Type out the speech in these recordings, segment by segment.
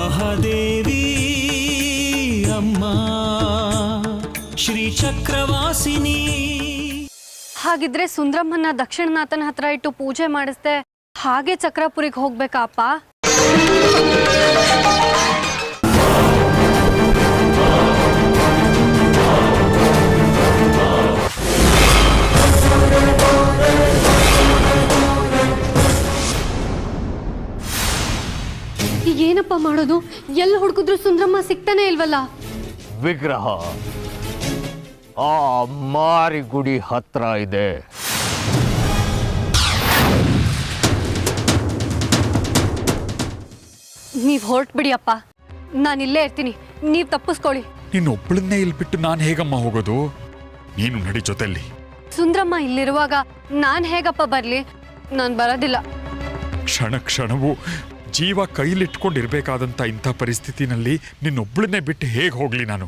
ಮಹಾದೇವಿ ಅಮ್ಮ ಶ್ರೀ ಚಕ್ರವಾಸಿನಿ. ಹಾಗಿದ್ರೆ ಸುಂದ್ರಮ್ಮನ ದಕ್ಷಿಣನಾಥನ ಹತ್ರ ಇಟ್ಟು ಪೂಜೆ ಮಾಡಿಸ್ದೆ ಹಾಗೆ ಚಕ್ರಪುರಿಗೆ ಹೋಗ್ಬೇಕಾಪ್ಪ? ಏನಪ್ಪ ಮಾಡೋದು? ಎಲ್ಲಿ ಹುಡುಕಿದ್ರು ಸುಂದ್ರಮ್ಮ ಸಿಗ್ತಾನೆ ಇಲ್ವಲ್ಲ. ವಿಗ್ರಹ ಆ ಮಾರಿ ಗುಡಿ ಹತ್ರ ಇದೆ. ನೀವ್ ಹೊರಟ್ಬಿಡಿ ಅಪ್ಪ, ನಾನು ಇಲ್ಲೇ ಇರ್ತೀನಿ, ನೀವ್ ತಪ್ಪಿಸ್ಕೊಳ್ಳಿ. ನಿನ್ನೊಬ್ಬಳನ್ನೇ ಇಲ್ಲಿ ಬಿಟ್ಟು ನಾನು ಹೇಗಮ್ಮ ಹೋಗೋದು? ನೀನು ನಡಿ ಜೊತೆಯಲ್ಲಿ. ಸುಂದ್ರಮ್ಮ ಇಲ್ಲಿರುವಾಗ ನಾನ್ ಹೇಗಪ್ಪ ಬರ್ಲಿ? ನಾನು ಬರೋದಿಲ್ಲ. ಕ್ಷಣ ಕ್ಷಣವೂ ಜೀವ ಕೈಲಿಟ್ಕೊಂಡಿರ್ಬೇಕಾದಂಥ ಇಂಥ ಪರಿಸ್ಥಿತಿನಲ್ಲಿ ನಿನ್ನೊಬ್ಬಳನ್ನೇ ಬಿಟ್ಟು ಹೇಗೆ ಹೋಗ್ಲಿ ನಾನು?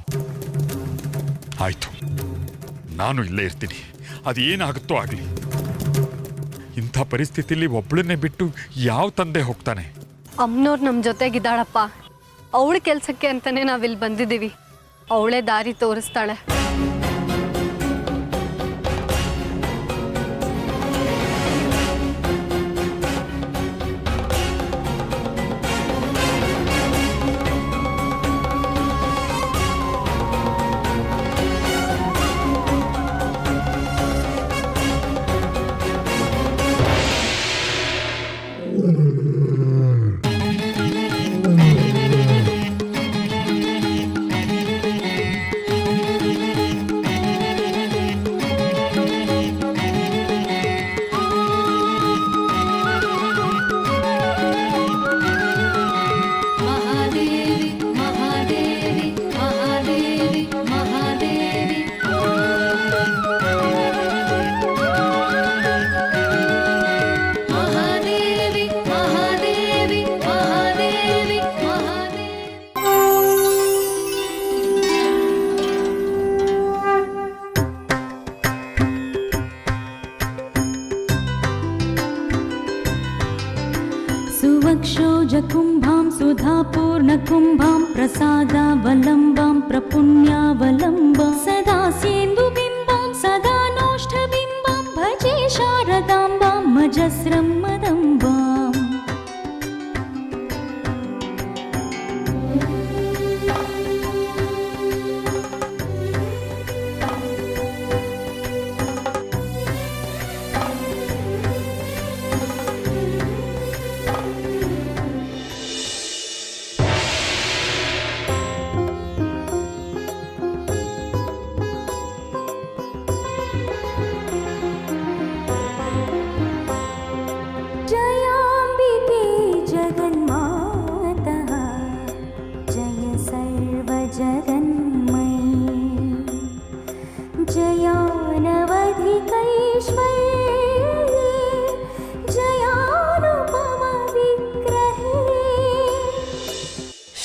ಆಯ್ತು, ನಾನು ಇಲ್ಲೇ ಇರ್ತೀನಿ, ಅದು ಏನಾಗುತ್ತೋ ಆಗಲಿ. ಇಂಥ ಪರಿಸ್ಥಿತಿಯಲ್ಲಿ ಒಬ್ಬಳನ್ನೇ ಬಿಟ್ಟು ಯಾವ ತಂದೆ ಹೋಗ್ತಾನೆ? ಅಮ್ಮನವ್ರು ನಮ್ಮ ಜೊತೆಗಿದ್ದಾಳಪ್ಪ. ಅವಳ ಕೆಲ್ಸಕ್ಕೆ ಅಂತಾನೆ ನಾವಿಲ್ಲಿ ಬಂದಿದ್ದೀವಿ. ಅವಳೇ ದಾರಿ ತೋರಿಸ್ತಾಳೆ. सुवक्षोजकुम्भां सुधापूर्णकुम्भां प्रसादावलम्बां प्रपुण्यावलम्बां सदा सेन्दुबिम्बां सदा नोष्ठबिम्बां भजे शारदाम्बां मजस्रं मदम्बाम्.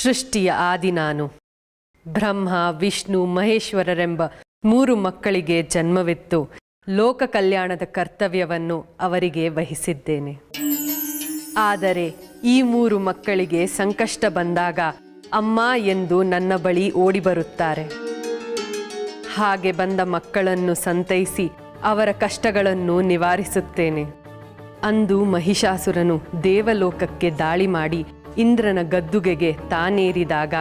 ಸೃಷ್ಟಿಯ ಆದಿ ನಾನು. ಬ್ರಹ್ಮ, ವಿಷ್ಣು, ಮಹೇಶ್ವರರೆಂಬ 3 ಮಕ್ಕಳಿಗೆ ಜನ್ಮವಿತ್ತು ಲೋಕ ಕಲ್ಯಾಣದ ಕರ್ತವ್ಯವನ್ನು ಅವರಿಗೆ ವಹಿಸಿದ್ದೇನೆ. ಆದರೆ ಈ 3 ಮಕ್ಕಳಿಗೆ ಸಂಕಷ್ಟ ಬಂದಾಗ ಅಮ್ಮ ಎಂದು ನನ್ನ ಬಳಿ ಓಡಿಬರುತ್ತಾರೆ. ಹಾಗೆ ಬಂದ ಮಕ್ಕಳನ್ನು ಸಂತೈಸಿ ಅವರ ಕಷ್ಟಗಳನ್ನು ನಿವಾರಿಸುತ್ತೇನೆ. ಅಂದು ಮಹಿಷಾಸುರನು ದೇವಲೋಕಕ್ಕೆ ದಾಳಿ ಮಾಡಿ ಇಂದ್ರನ ಗದ್ದುಗೆಗೆ ತಾನೇರಿದಾಗ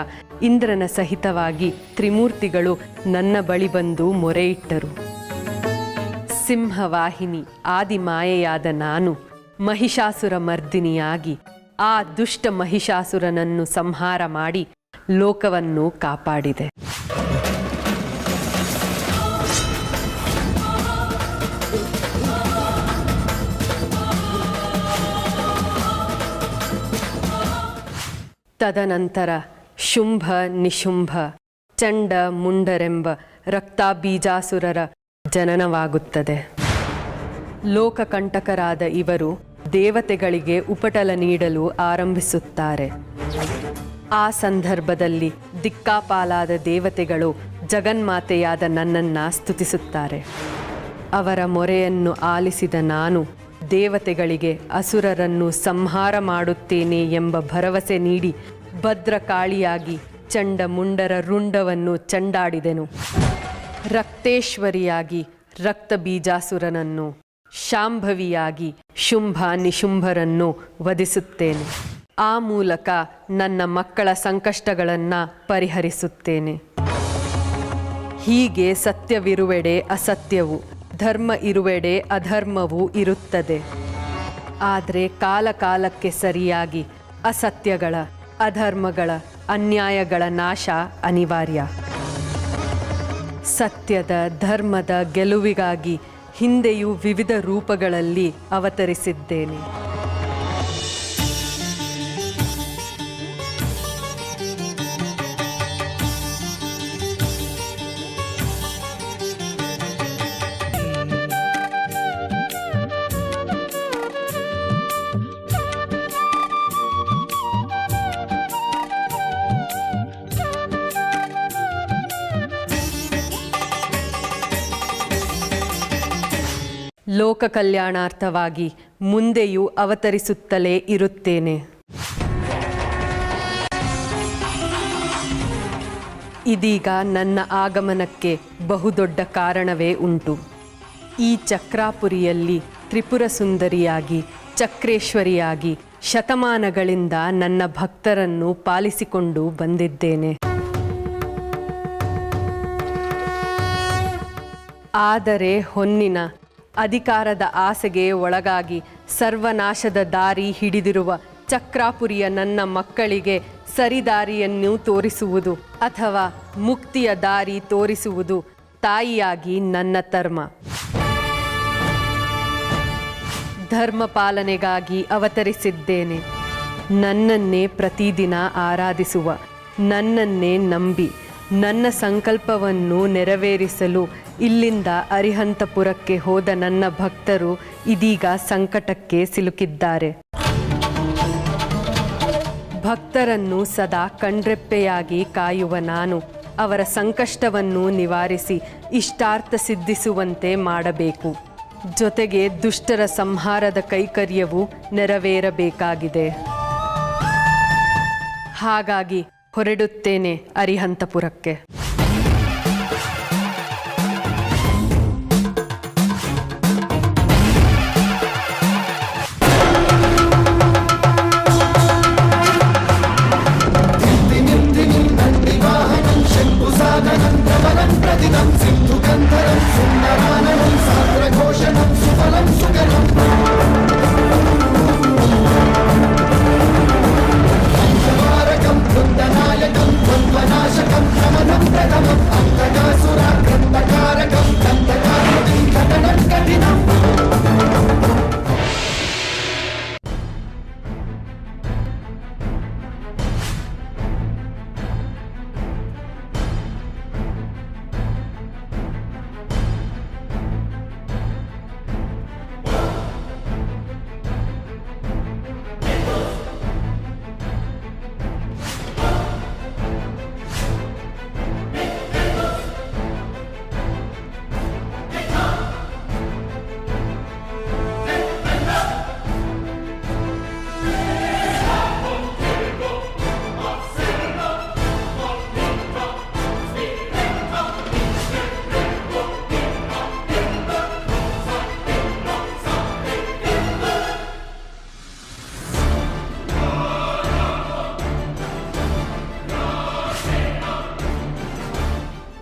ಇಂದ್ರನ ಸಹಿತವಾಗಿ ತ್ರಿಮೂರ್ತಿಗಳು ನನ್ನ ಬಳಿ ಬಂದು ಮೊರೆಯಿಟ್ಟರು. ಸಿಂಹವಾಹಿನಿ ಆದಿಮಾಯೆಯಾದ ನಾನು ಮಹಿಷಾಸುರ ಮರ್ದಿನಿಯಾಗಿ ಆ ದುಷ್ಟ ಮಹಿಷಾಸುರನನ್ನು ಸಂಹಾರ ಮಾಡಿ ಲೋಕವನ್ನು ಕಾಪಾಡಿದೆ. ತದನಂತರ ಶುಂಭ, ನಿಶುಂಭ, ಚಂಡ, ಮುಂಡರೆಂಬ ರಕ್ತಾಬೀಜಾಸುರರ ಜನನವಾಗುತ್ತದೆ. ಲೋಕಕಂಟಕರಾದ ಇವರು ದೇವತೆಗಳಿಗೆ ಉಪಟಳ ನೀಡಲು ಆರಂಭಿಸುತ್ತಾರೆ. ಆ ಸಂದರ್ಭದಲ್ಲಿ ದಿಕ್ಕಾಪಾಲಾದ ದೇವತೆಗಳು ಜಗನ್ಮಾತೆಯಾದ ನನ್ನನ್ನು ಸ್ತುತಿಸುತ್ತಾರೆ. ಅವರ ಮೊರೆಯನ್ನು ಆಲಿಸಿದ ನಾನು ದೇವತೆಗಳಿಗೆ ಅಸುರರನ್ನು ಸಂಹಾರ ಮಾಡುತ್ತೇನೆ ಎಂಬ ಭರವಸೆ ನೀಡಿ ಭದ್ರಕಾಳಿಯಾಗಿ ಚಂಡಮುಂಡರ ರುಂಡವನ್ನು ಚಂಡಾಡಿದೆನು. ರಕ್ತೇಶ್ವರಿಯಾಗಿ ರಕ್ತಬೀಜಾಸುರನನ್ನು, ಶಾಂಭವಿಯಾಗಿ ಶುಂಭ ನಿಶುಂಭರನ್ನು ವಧಿಸುತ್ತೇನೆ. ಆ ಮೂಲಕ ನನ್ನ ಮಕ್ಕಳ ಸಂಕಷ್ಟಗಳನ್ನು ಪರಿಹರಿಸುತ್ತೇನೆ. ಹೀಗೆ ಸತ್ಯವಿರುವೆಡೆ ಅಸತ್ಯವು, ಧರ್ಮ ಇರುವೆಡೆ ಅಧರ್ಮವೂ ಇರುತ್ತದೆ. ಆದರೆ ಕಾಲಕಾಲಕ್ಕೆ ಸರಿಯಾಗಿ ಅಸತ್ಯಗಳ, ಅಧರ್ಮಗಳ, ಅನ್ಯಾಯಗಳ ನಾಶ ಅನಿವಾರ್ಯ. ಸತ್ಯದ, ಧರ್ಮದ ಗೆಲುವಿಗಾಗಿ ಹಿಂದೆಯೂ ವಿವಿಧ ರೂಪಗಳಲ್ಲಿ ಅವತರಿಸಿದ್ದೇನೆ. ಲೋಕ ಕಲ್ಯಾಣಾರ್ಥವಾಗಿ ಮುಂದೆಯೂ ಅವತರಿಸುತ್ತಲೇ ಇರುತ್ತೇನೆ. ಇದೀಗ ನನ್ನ ಆಗಮನಕ್ಕೆ ಬಹುದೊಡ್ಡ ಕಾರಣವೇ ಉಂಟು. ಈ ಚಕ್ರಾಪುರಿಯಲ್ಲಿ ತ್ರಿಪುರ ಸುಂದರಿಯಾಗಿ, ಚಕ್ರೇಶ್ವರಿಯಾಗಿ ಶತಮಾನಗಳಿಂದ ನನ್ನ ಭಕ್ತರನ್ನು ಪಾಲಿಸಿಕೊಂಡು ಬಂದಿದ್ದೇನೆ. ಆದರೆ ಹೊನ್ನಿನ ಅಧಿಕಾರದ ಆಸೆಗೆ ಒಳಗಾಗಿ ಸರ್ವನಾಶದ ದಾರಿ ಹಿಡಿದಿರುವ ಚಕ್ರಾಪುರಿಯ ನನ್ನ ಮಕ್ಕಳಿಗೆ ಸರಿದಾರಿಯನ್ನು ತೋರಿಸುವುದು ಅಥವಾ ಮುಕ್ತಿಯ ದಾರಿ ತೋರಿಸುವುದು ತಾಯಿಯಾಗಿ ನನ್ನ ಧರ್ಮ. ಧರ್ಮ ಪಾಲನೆಗಾಗಿ ಅವತರಿಸಿದ್ದೇನೆ. ನನ್ನನ್ನೇ ಪ್ರತಿದಿನ ಆರಾಧಿಸುವ, ನನ್ನನ್ನೇ ನಂಬಿ ನನ್ನ ಸಂಕಲ್ಪವನ್ನು ನೆರವೇರಿಸಲು ಇಲ್ಲಿಂದ ಅರಿಹಂತಪುರಕ್ಕೆ ಹೋದ ನನ್ನ ಭಕ್ತರು ಇದೀಗ ಸಂಕಟಕ್ಕೆ ಸಿಲುಕಿದ್ದಾರೆ. ಭಕ್ತರನ್ನು ಸದಾ ಕಣ್ರೆಪ್ಪೆಯಾಗಿ ಕಾಯುವ ನಾನು ಅವರ ಸಂಕಷ್ಟವನ್ನು ನಿವಾರಿಸಿ ಇಷ್ಟಾರ್ಥ ಸಿದ್ಧಿಸುವಂತೆ ಮಾಡಬೇಕು. ಜೊತೆಗೆ ದುಷ್ಟರ ಸಂಹಾರದ ಕೈಕರ್ಯವೂ ನೆರವೇರಬೇಕಾಗಿದೆ. ಹಾಗಾಗಿ ಹೊರಡುತ್ತೇನೆ ಅರಿಹಂತಪುರಕ್ಕೆ.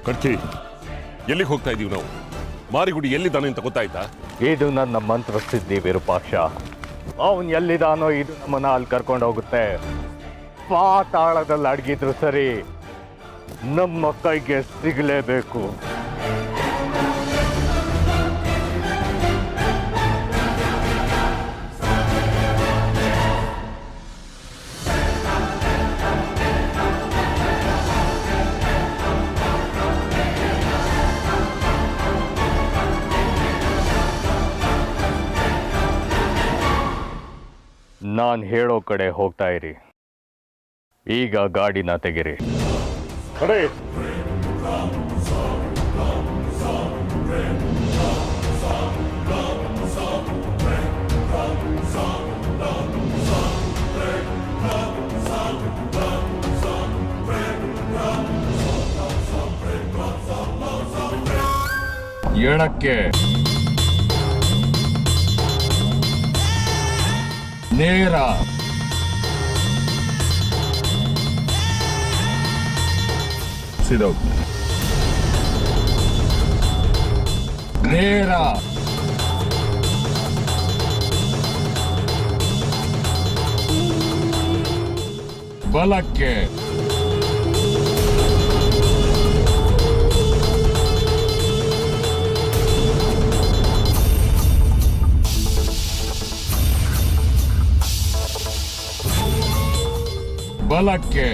ಕಡ್ಕಿ, ಎಲ್ಲಿಗೆ ಹೋಗ್ತಾ ಇದೀವಿ ನಾವು? ಮಾರಿಗುಡಿ ಎಲ್ಲಿದ್ದಾನೆ ಅಂತ ಗೊತ್ತಾಯ್ತಾ? ಇದು ನನ್ನ ಮಂತ್ರಸಿದ್ಧಿ ವಿರೂಪಾಕ್ಷ. ಅವನು ಎಲ್ಲಿದ್ದಾನೋ ಇದು ನಮ್ಮನ್ನ ಅಲ್ಲಿ ಕರ್ಕೊಂಡು ಹೋಗುತ್ತೆ. ಪಾತಾಳದಲ್ಲಿ ಅಡಗಿದ್ರು ಸರಿ, ನಮ್ಮ ಕೈಗೆ ಸಿಗಲೇಬೇಕು. ನಾನು ಹೇಳೋ ಕಡೆ ಹೋಗ್ತಾ ಇರಿ. ಈಗ ಗಾಡಿನ ತೆಗಿರಿ. ಕಡೆ ಎಡಕ್ಕೆ, ನೇರ, ಸಿದೋಗು, ನೇರ, ಬಲಕ್ಕೆ, ಬಲಕ್ಕೆ,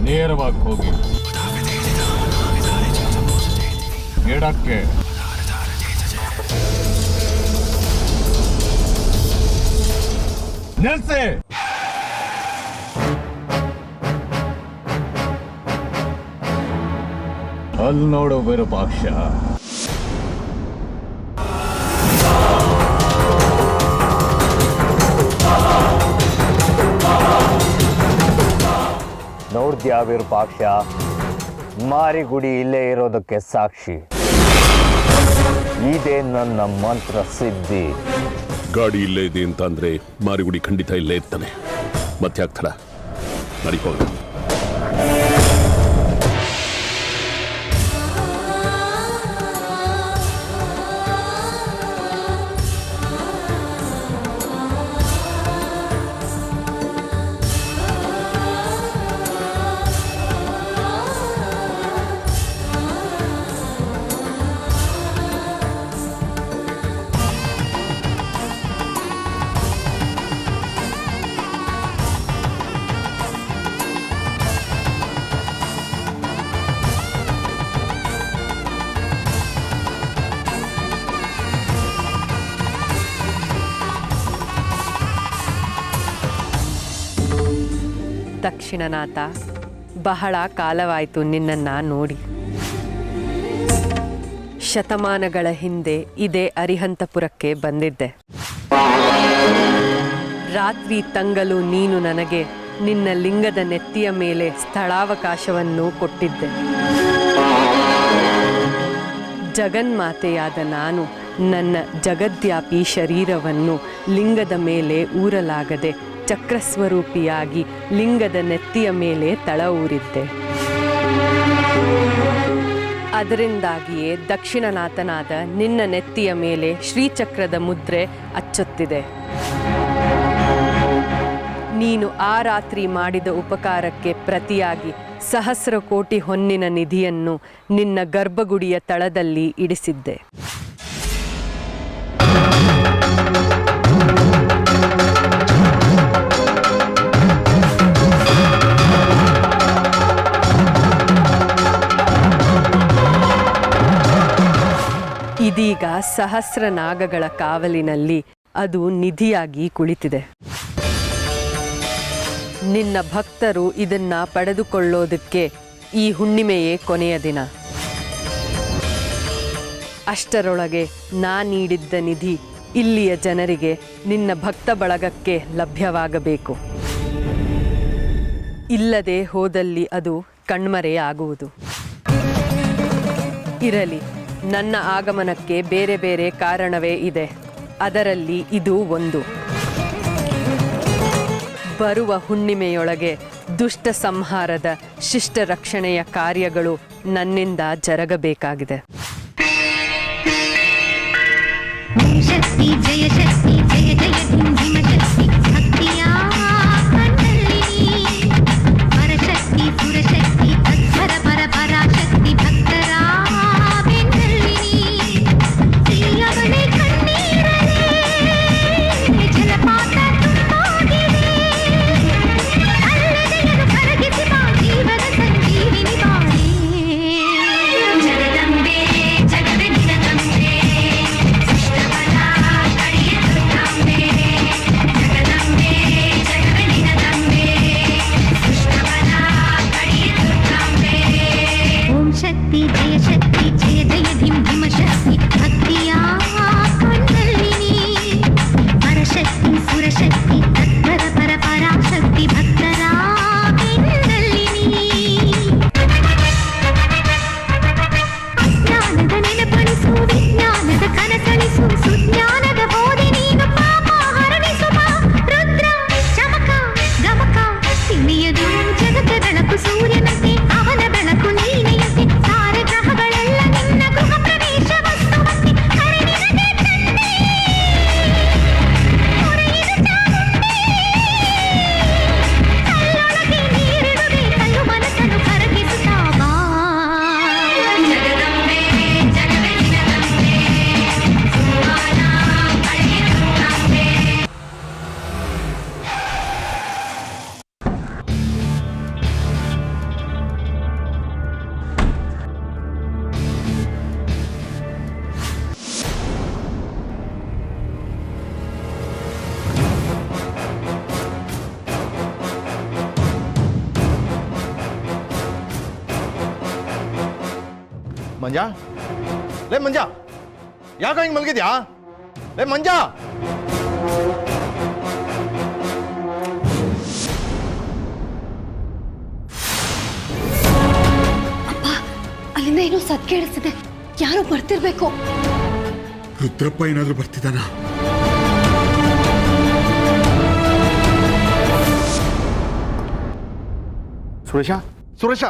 ನೇರವಾಗಿ ಹೋಗಿ, ಎಡಕ್ಕೆ, ನಿಲ್ಸಿ. ಅಲ್ಲಿ ನೋಡು ವಿರೂಪಾಕ್ಷ, ನೋಡ್ದ್ಯಾ ವಿರೂಪಾಕ್ಷ, ಮಾರಿಗುಡಿ ಇಲ್ಲೇ ಇರೋದಕ್ಕೆ ಸಾಕ್ಷಿ. ಇದೇ ನನ್ನ ಮಂತ್ರ ಸಿದ್ಧಿ. ಗಾಡಿ ಇಲ್ಲೇ ಇದೆ ಅಂತ ಅಂದ್ರೆ ಮಾರಿಗುಡಿ ಖಂಡಿತ ಇಲ್ಲೇ ಇರ್ತಾನೆ. ಮತ್ತೆ ಆಗ್ತಡ ನಡಿ ಹೋಗ. ದಕ್ಷಿಣನಾಥ, ಬಹಳ ಕಾಲವಾಯಿತು ನಿನ್ನನ್ನು ನೋಡಿ. ಶತಮಾನಗಳ ಹಿಂದೆ ಇದೇ ಅರಿಹಂತಪುರಕ್ಕೆ ಬಂದಿದ್ದೆ. ರಾತ್ರಿ ತಂಗಲು ನೀನು ನನಗೆ ನಿನ್ನ ಲಿಂಗದ ನೆತ್ತಿಯ ಮೇಲೆ ಸ್ಥಳಾವಕಾಶವನ್ನು ಕೊಟ್ಟಿದ್ದೆ. ಜಗನ್ಮಾತೆಯಾದ ನಾನು ನನ್ನ ಜಗದ್ವ್ಯಾಪಿ ಶರೀರವನ್ನು ಲಿಂಗದ ಮೇಲೆ ಊರಲಾಗದೆ ಚಕ್ರಸ್ವರೂಪಿಯಾಗಿ ಲಿಂಗದ ನೆತ್ತಿಯ ಮೇಲೆ ತಳ ಊರಿದ್ದೆ. ಅದರಿಂದಾಗಿಯೇ ದಕ್ಷಿಣನಾಥನಾದ ನಿನ್ನ ನೆತ್ತಿಯ ಮೇಲೆ ಶ್ರೀಚಕ್ರದ ಮುದ್ರೆ ಅಚ್ಚೊತ್ತಿದೆ. ನೀನು ಆ ರಾತ್ರಿ ಮಾಡಿದ ಉಪಕಾರಕ್ಕೆ ಪ್ರತಿಯಾಗಿ 1000 ಕೋಟಿ ಹೊನ್ನಿನ ನಿಧಿಯನ್ನು ನಿನ್ನ ಗರ್ಭಗುಡಿಯ ತಳದಲ್ಲಿ ಇಡಿಸಿದ್ದೆ. ಇದೀಗ 1000 ನಾಗಗಳ ಕಾವಲಿನಲ್ಲಿ ಅದು ನಿಧಿಯಾಗಿ ಕುಳಿತಿದೆ. ನಿನ್ನ ಭಕ್ತರು ಇದನ್ನ ಪಡೆದುಕೊಳ್ಳೋದಕ್ಕೆ ಈ ಹುಣ್ಣಿಮೆಯೇ ಕೊನೆಯ ದಿನ. ಅಷ್ಟರೊಳಗೆ ನಾ ನೀಡಿದ್ದ ನಿಧಿ ಇಲ್ಲಿಯ ಜನರಿಗೆ, ನಿನ್ನ ಭಕ್ತ ಬಳಗಕ್ಕೆ ಲಭ್ಯವಾಗಬೇಕು. ಇಲ್ಲದೆ ಹೋದಲ್ಲಿ ಅದು ಕಣ್ಮರೆಯಾಗುವುದು. ಇರಲಿ, ನನ್ನ ಆಗಮನಕ್ಕೆ ಬೇರೆ ಬೇರೆ ಕಾರಣವೇ ಇದೆ. ಅದರಲ್ಲಿ ಇದು ಒಂದು. ಬರುವ ಹುಣ್ಣಿಮೆಯೊಳಗೆ ದುಷ್ಟ ಸಂಹಾರದ ಶಿಷ್ಟ ರಕ್ಷಣೆಯ ಕಾರ್ಯಗಳು ನನ್ನಿಂದ ಜರಗಬೇಕಾಗಿದೆ. ಶಕ್ತಿ ಜಯ ಶಕ್ತಿ ಜಯ ಜಯ ಧಿಂಧಿಮ ಶಕ್ತಿ ಭಕ್ತಿಯ ಕಣ್ಣಲ್ಲಿ ಪರಶಕ್ತಿ ಸುರಶಕ್ತಿ ತತ್ಪರ ಪರ ಪರಾಶಕ್ತಿ ಭಕ್ತರ ಬೆನ್ನಲ್ಲಿ ಶ್ರೀಯವಳೆ ಕಣ್ಣೀರಲೇ ಜಲಪಾತ ತುಂಬೋಗಿದೆ. ಅಲ್ಲದೆಯರು ಕರಗಿಸಿ ಬಾ ಜೀವನ ಸಂಜೀವಿನಿ ಬಾಳೆ. ಜಗದಂಬೆ ಜಗದ ನಿನದಂಬೆ ದುಷ್ಟಬಲ ಕಡೆಯ ದೊಡ್ಡ ಮಂಜ, ಲೇ ಮಂಜ, ಯಾಕ ಹಿಂಗ್ ಮಲಗಿದ್ಯಾ? ಲೇ ಮಂಜ, ಅಲ್ಲಿಂದ ಏನೋ ಸದ್ ಕೇಳಿಸ್ತಿದೆ. ಯಾರೋ ಬರ್ತಿರ್ಬೇಕು. ರುದ್ರಪ್ಪ ಏನಾದ್ರೂ ಬರ್ತಿದ್ದಾನ? ಸುರೇಶ, ಸುರೇಶ,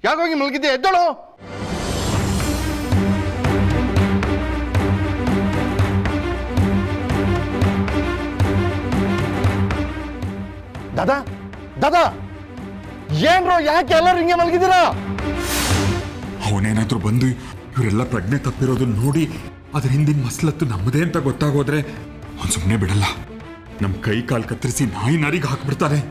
ಯಾಕ ಹಿಂಗ್ ಮಲಗಿದ್ಯಾ? ಎದ್ದೋಳು. ದಾದಾ, ದಾದಾ, ಏನ್ರೋ ಯಾಕೆ ಎಲ್ಲರೂ ಹಿಂಗೆ ಮಲಗಿದ್ದೀರಾ? ಅವನೇನಾದ್ರೂ ಬಂದು ಇವರೆಲ್ಲ ಪ್ರಜ್ಞೆ ತಪ್ಪಿರೋದನ್ನ ನೋಡಿ ಅದ್ರ ಹಿಂದಿನ ಮಸಲತ್ತು ನಮ್ಮದೇ ಅಂತ ಗೊತ್ತಾಗೋದ್ರೆ ಅವ್ನು ಸುಮ್ಮನೆ ಬಿಡಲ್ಲ. ನಮ್ಮ ಕೈ ಕಾಲು ಕತ್ತರಿಸಿ ನಾಯಿ ನಾರಿಗೆ ಹಾಕ್ಬಿಡ್ತಾನೆ.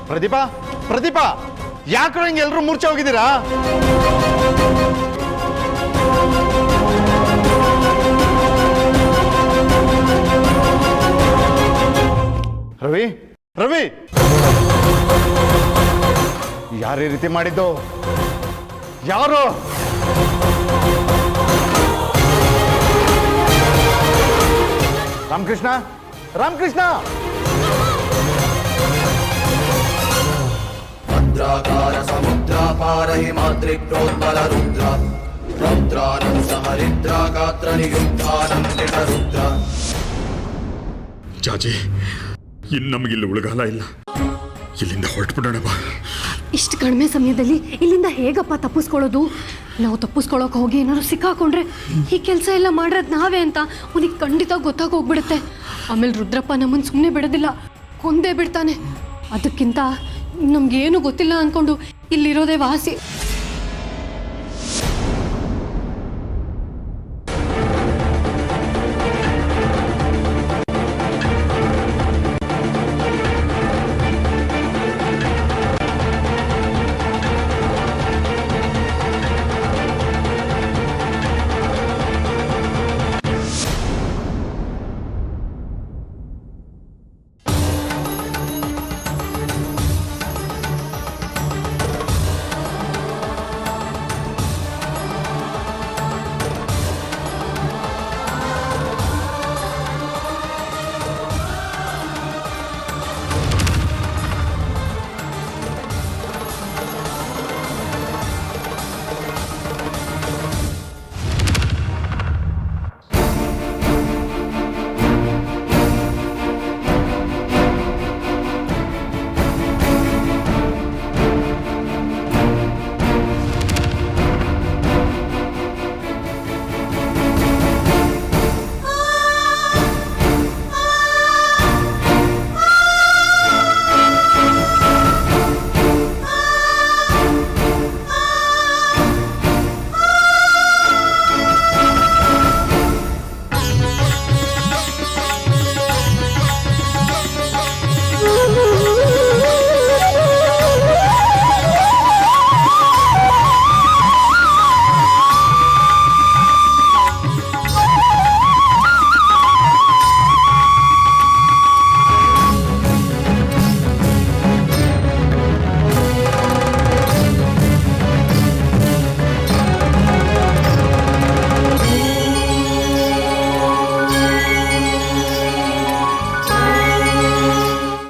ಪ್ರದೀಪಾ, ಪ್ರದೀಪಾ, ಯಾಕ್ರೋ ಹಿಂಗೆ ಎಲ್ರು ಮೂರ್ಛೆ ಹೋಗಿದ್ದೀರಾ? ರವಿ, ರವಿ, ಯಾರು ಈ ರೀತಿ ಮಾಡಿದ್ದು? ಯಾರು? ರಾಮಕೃಷ್ಣ, ರಾಮಕೃಷ್ಣ, ಮಂದ್ರಾಕಾರ ಸಮುದ್ರಾಪಾರ ಹಿಮಾದ್ರಿಕ್ರೋದ್ಬಲ ರುದ್ರ ರೌದ್ರಾನಂದ ಹರಿದ್ರ ಗಾತ್ರ ನಿಯುಕ್ತಾನಂದಿತ ರುದ್ರ. ಜಾಜಿ, ಇನ್ನು ನಮಗಿಲ್ಲಿ ಉಳಗಾಲ ಇಲ್ಲ. ಇಲ್ಲಿಂದ ಹೊರಟ್ಬಿಡೋಣ ಬಾ. ಇಷ್ಟು ಕಡಿಮೆ ಸಮಯದಲ್ಲಿ ಇಲ್ಲಿಂದ ಹೇಗಪ್ಪ ತಪ್ಪಿಸ್ಕೊಳ್ಳೋದು? ನಾವು ತಪ್ಪಿಸ್ಕೊಳ್ಳೋಕೆ ಹೋಗಿ ಏನಾದ್ರು ಸಿಕ್ಕಾಕೊಂಡ್ರೆ ಈ ಕೆಲಸ ಎಲ್ಲ ಮಾಡಿರೋದು ನಾವೇ ಅಂತ ಅವನಿಗೆ ಖಂಡಿತ ಗೊತ್ತಾಗೋಗ್ಬಿಡುತ್ತೆ. ಆಮೇಲೆ ರುದ್ರಪ್ಪ ನಮ್ಮನ್ನು ಸುಮ್ಮನೆ ಬಿಡೋದಿಲ್ಲ, ಕೊಂದೇ ಬಿಡ್ತಾನೆ. ಅದಕ್ಕಿಂತ ನಮ್ಗೇನು ಗೊತ್ತಿಲ್ಲ ಅಂದ್ಕೊಂಡು ಇಲ್ಲಿರೋದೇ ವಾಸಿ.